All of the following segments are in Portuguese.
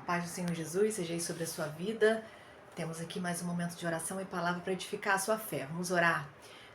Paz do Senhor Jesus seja aí sobre a sua vida. Temos aqui mais um momento de oração e palavra para edificar a sua fé. Vamos orar.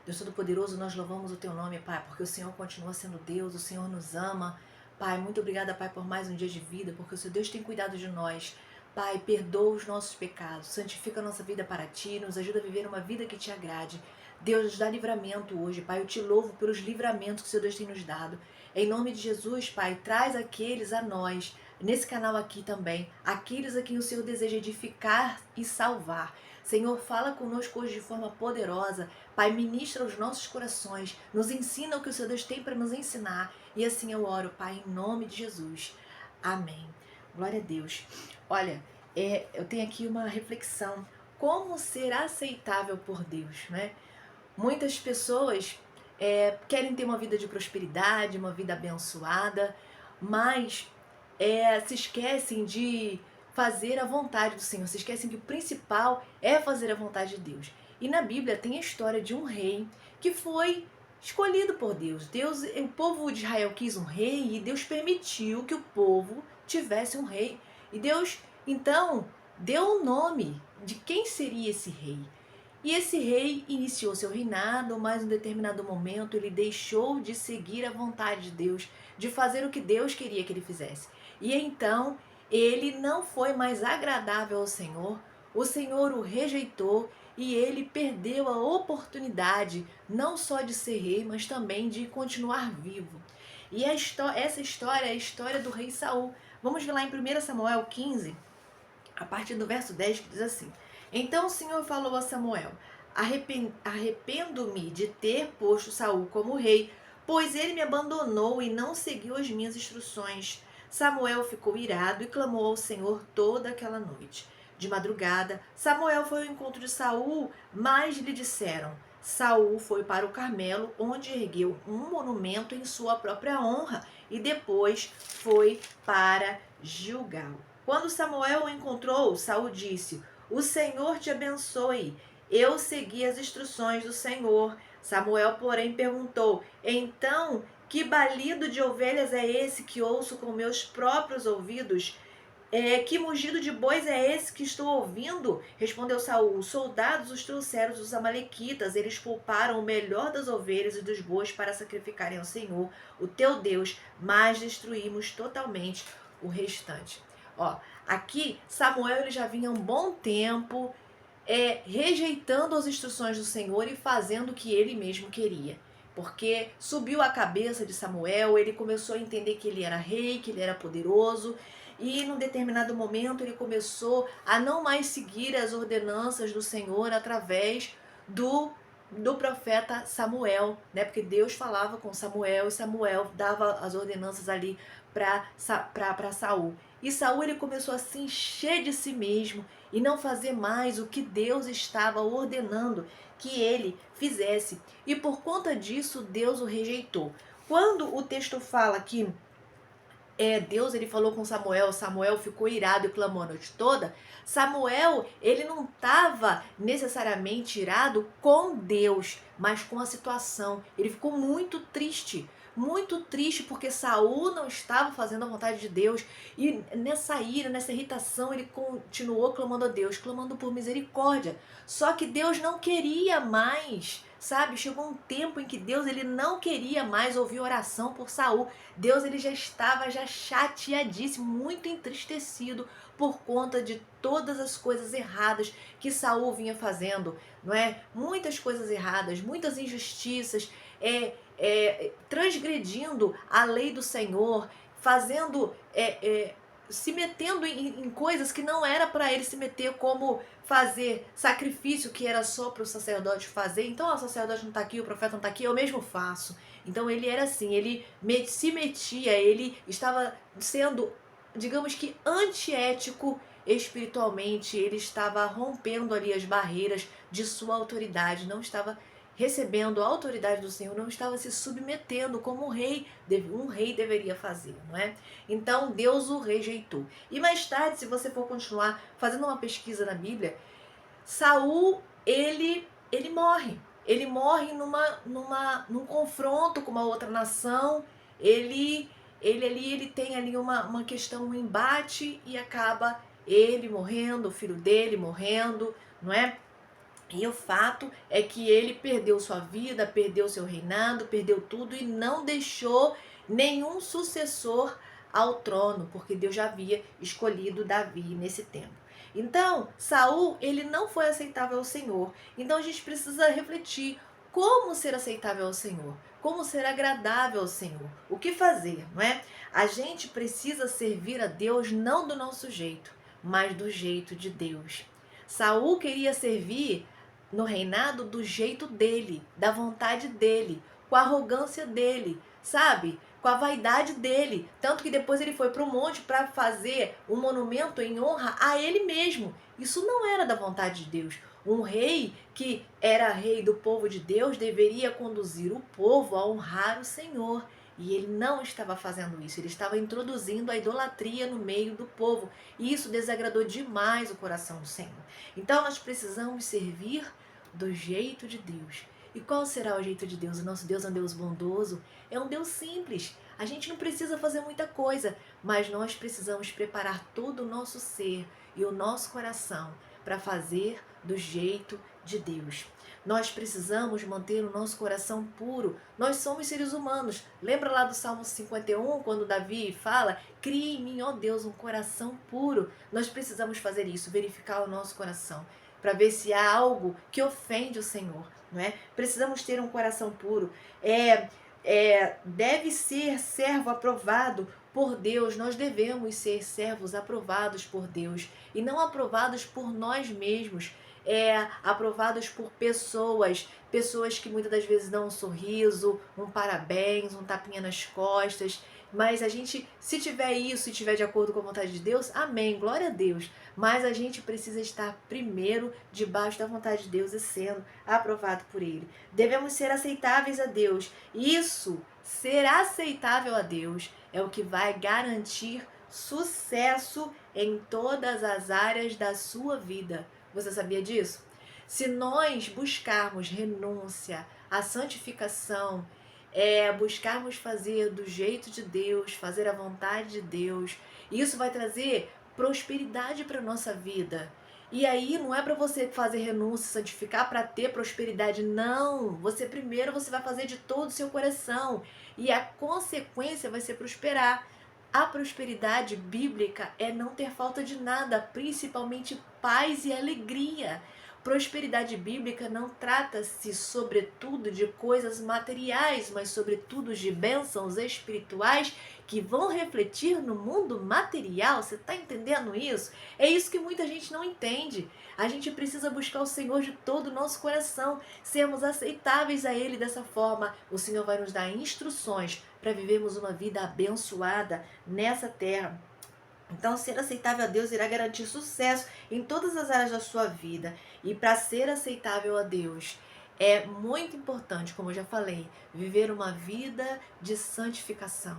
Deus Todo-Poderoso, nós louvamos o Teu nome, Pai, porque o Senhor continua sendo Deus, o Senhor nos ama. Pai, muito obrigada, Pai, por mais um dia de vida, porque o Seu Deus tem cuidado de nós. Pai, perdoa os nossos pecados, santifica a nossa vida para Ti, nos ajuda a viver uma vida que Te agrade. Deus, nos dá livramento hoje, Pai, eu Te louvo pelos livramentos que o Seu Deus tem nos dado. Em nome de Jesus, Pai, traz aqueles a nós, nesse canal aqui também, aqueles a quem o Senhor deseja edificar e salvar. Senhor, fala conosco hoje de forma poderosa. Pai, ministra os nossos corações, nos ensina o que o Senhor Deus tem para nos ensinar. E assim eu oro, Pai, em nome de Jesus. Amém. Glória a Deus. Olha, eu tenho aqui uma reflexão. Como ser aceitável por Deus, né? Muitas pessoas querem ter uma vida de prosperidade, uma vida abençoada, mas se esquecem de fazer a vontade do Senhor, se esquecem que o principal é fazer a vontade de Deus. E na Bíblia tem a história de um rei que foi escolhido por Deus. O povo de Israel quis um rei e Deus permitiu que o povo tivesse um rei. E Deus, então, deu um nome de quem seria esse rei. E esse rei iniciou seu reinado, mas em um determinado momento ele deixou de seguir a vontade de Deus, de fazer o que Deus queria que ele fizesse. E então ele não foi mais agradável ao Senhor, o Senhor o rejeitou e ele perdeu a oportunidade não só de ser rei, mas também de continuar vivo. E essa história é a história do rei Saul. Vamos ver lá em 1 Samuel 15, a partir do verso 10, que diz assim: Então o Senhor falou a Samuel: Arrependo-me de ter posto Saul como rei, pois ele me abandonou e não seguiu as minhas instruções. Samuel ficou irado e clamou ao Senhor toda aquela noite. De madrugada, Samuel foi ao encontro de Saul, mas lhe disseram: Saul foi para o Carmelo, onde ergueu um monumento em sua própria honra, e depois foi para Gilgal. Quando Samuel o encontrou, Saul disse: O Senhor te abençoe. Eu segui as instruções do Senhor. Samuel, porém, perguntou: Então, que balido de ovelhas é esse que ouço com meus próprios ouvidos? Que mugido de bois é esse que estou ouvindo? Respondeu Saul: Os soldados os trouxeram dos amalequitas. Eles pouparam o melhor das ovelhas e dos bois para sacrificarem ao Senhor, o teu Deus, mas destruímos totalmente o restante. Ó, aqui Samuel ele já vinha há um bom tempo rejeitando as instruções do Senhor e fazendo o que ele mesmo queria. Porque subiu a cabeça de Samuel, ele começou a entender que ele era rei, que ele era poderoso, e num determinado momento ele começou a não mais seguir as ordenanças do Senhor através do profeta Samuel, né? Porque Deus falava com Samuel e Samuel dava as ordenanças ali para Saul. E Saul ele começou a se encher de si mesmo e não fazer mais o que Deus estava ordenando que ele fizesse. E por conta disso, Deus o rejeitou. Quando o texto fala que Deus ele falou com Samuel, Samuel ficou irado e clamou a noite toda, Samuel ele não estava necessariamente irado com Deus, mas com a situação. Ele ficou muito triste porque Saul não estava fazendo a vontade de Deus, e nessa ira, nessa irritação, ele continuou clamando a Deus, clamando por misericórdia. Só que Deus não queria mais, sabe? Chegou um tempo em que Deus ele não queria mais ouvir oração por Saul. Deus ele já estava chateadíssimo, muito entristecido por conta de todas as coisas erradas que Saul vinha fazendo, não é? Muitas coisas erradas, muitas injustiças, transgredindo a lei do Senhor, fazendo, se metendo em coisas que não era para ele se meter, como fazer sacrifício que era só para o sacerdote fazer. Então, o sacerdote não está aqui, o profeta não está aqui, eu mesmo faço. Então ele era assim, ele se metia, ele estava sendo, digamos que, antiético espiritualmente, ele estava rompendo ali as barreiras de sua autoridade, não estava recebendo a autoridade do Senhor, não estava se submetendo como um rei deveria fazer, não é? Então Deus o rejeitou. E mais tarde, se você for continuar fazendo uma pesquisa na Bíblia, Saul, ele morre. Ele morre num confronto com uma outra nação. Ele ele tem ali uma questão, um embate, e acaba ele morrendo, o filho dele morrendo, não é? E o fato é que ele perdeu sua vida, perdeu seu reinado, perdeu tudo e não deixou nenhum sucessor ao trono, porque Deus já havia escolhido Davi nesse tempo. Então, Saul, ele não foi aceitável ao Senhor. Então a gente precisa refletir como ser aceitável ao Senhor, como ser agradável ao Senhor. O que fazer, não é? A gente precisa servir a Deus não do nosso jeito, mas do jeito de Deus. Saul queria servir no reinado do jeito dele, da vontade dele, com a arrogância dele, sabe? Com a vaidade dele. Tanto que depois ele foi para o monte para fazer um monumento em honra a ele mesmo. Isso não era da vontade de Deus. Um rei que era rei do povo de Deus deveria conduzir o povo a honrar o Senhor. E ele não estava fazendo isso, ele estava introduzindo a idolatria no meio do povo. E isso desagradou demais o coração do Senhor. Então nós precisamos servir do jeito de Deus. E qual será o jeito de Deus? O nosso Deus é um Deus bondoso, é um Deus simples. A gente não precisa fazer muita coisa, mas nós precisamos preparar todo o nosso ser e o nosso coração para fazer do jeito de Deus. Nós precisamos manter o nosso coração puro. Nós somos seres humanos. Lembra lá do Salmo 51, quando Davi fala: crie em mim, ó Deus, um coração puro. Nós precisamos fazer isso, verificar o nosso coração, para ver se há algo que ofende o Senhor, não é? Precisamos ter um coração puro. Deve ser servo aprovado por Deus. Nós devemos ser servos aprovados por Deus e não aprovados por nós mesmos. Aprovados por pessoas que muitas das vezes dão um sorriso, um parabéns, um tapinha nas costas. Mas a gente, se tiver isso, se tiver de acordo com a vontade de Deus, amém, glória a Deus. Mas a gente precisa estar primeiro debaixo da vontade de Deus e sendo aprovado por Ele. Devemos ser aceitáveis a Deus. Isso, ser aceitável a Deus, é o que vai garantir sucesso em todas as áreas da sua vida. Você sabia disso? Se nós buscarmos renúncia, a santificação, buscarmos fazer do jeito de Deus, fazer a vontade de Deus, isso vai trazer prosperidade para a nossa vida. E aí não é para você fazer renúncia, santificar para ter prosperidade, não. Você vai fazer de todo o seu coração e a consequência vai ser prosperar. A prosperidade bíblica é não ter falta de nada, principalmente paz e alegria. Prosperidade bíblica não trata-se sobretudo de coisas materiais, mas sobretudo de bênçãos espirituais que vão refletir no mundo material. Você está entendendo isso? É isso que muita gente não entende. A gente precisa buscar o Senhor de todo o nosso coração, sermos aceitáveis a Ele dessa forma. O Senhor vai nos dar instruções para vivermos uma vida abençoada nessa terra. Então, ser aceitável a Deus irá garantir sucesso em todas as áreas da sua vida. E para ser aceitável a Deus, é muito importante, como eu já falei, viver uma vida de santificação.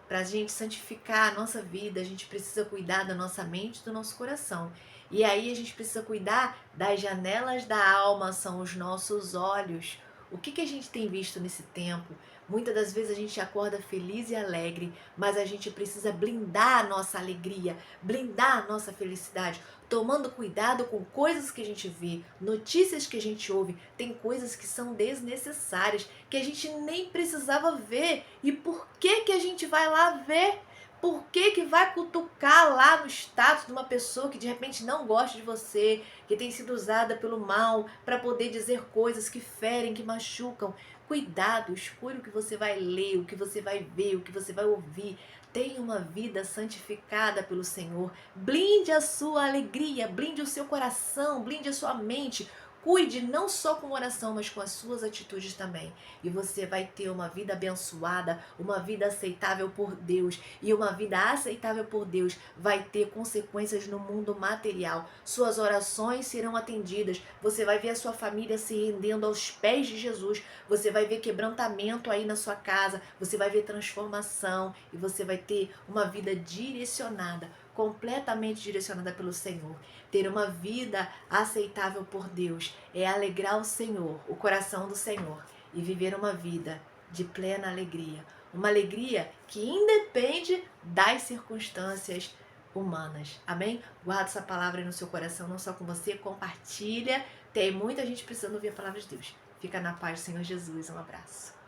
Para a gente santificar a nossa vida, a gente precisa cuidar da nossa mente e do nosso coração. E aí a gente precisa cuidar das janelas da alma, são os nossos olhos. O que a gente tem visto nesse tempo? Muitas das vezes a gente acorda feliz e alegre, mas a gente precisa blindar a nossa alegria, blindar a nossa felicidade, tomando cuidado com coisas que a gente vê, notícias que a gente ouve. Tem coisas que são desnecessárias, que a gente nem precisava ver. E por que a gente vai lá ver? Por que vai cutucar lá no status de uma pessoa que de repente não gosta de você, que tem sido usada pelo mal para poder dizer coisas que ferem, que machucam? Cuidado, escolha o que você vai ler, o que você vai ver, o que você vai ouvir. Tenha uma vida santificada pelo Senhor. Blinde a sua alegria, blinde o seu coração, blinde a sua mente. Cuide não só com oração, mas com as suas atitudes também. E você vai ter uma vida abençoada, uma vida aceitável por Deus. E uma vida aceitável por Deus vai ter consequências no mundo material. Suas orações serão atendidas. Você vai ver a sua família se rendendo aos pés de Jesus. Você vai ver quebrantamento aí na sua casa. Você vai ver transformação. E você vai ter uma vida direcionada, completamente direcionada pelo Senhor. Ter uma vida aceitável por Deus é alegrar o Senhor, o coração do Senhor, e viver uma vida de plena alegria, Uma alegria que independe das circunstâncias humanas. Amém? Guarda essa palavra aí no seu coração, não só com você, compartilha. Tem muita gente precisando ouvir a palavra de Deus. Fica na paz do Senhor Jesus. Um abraço.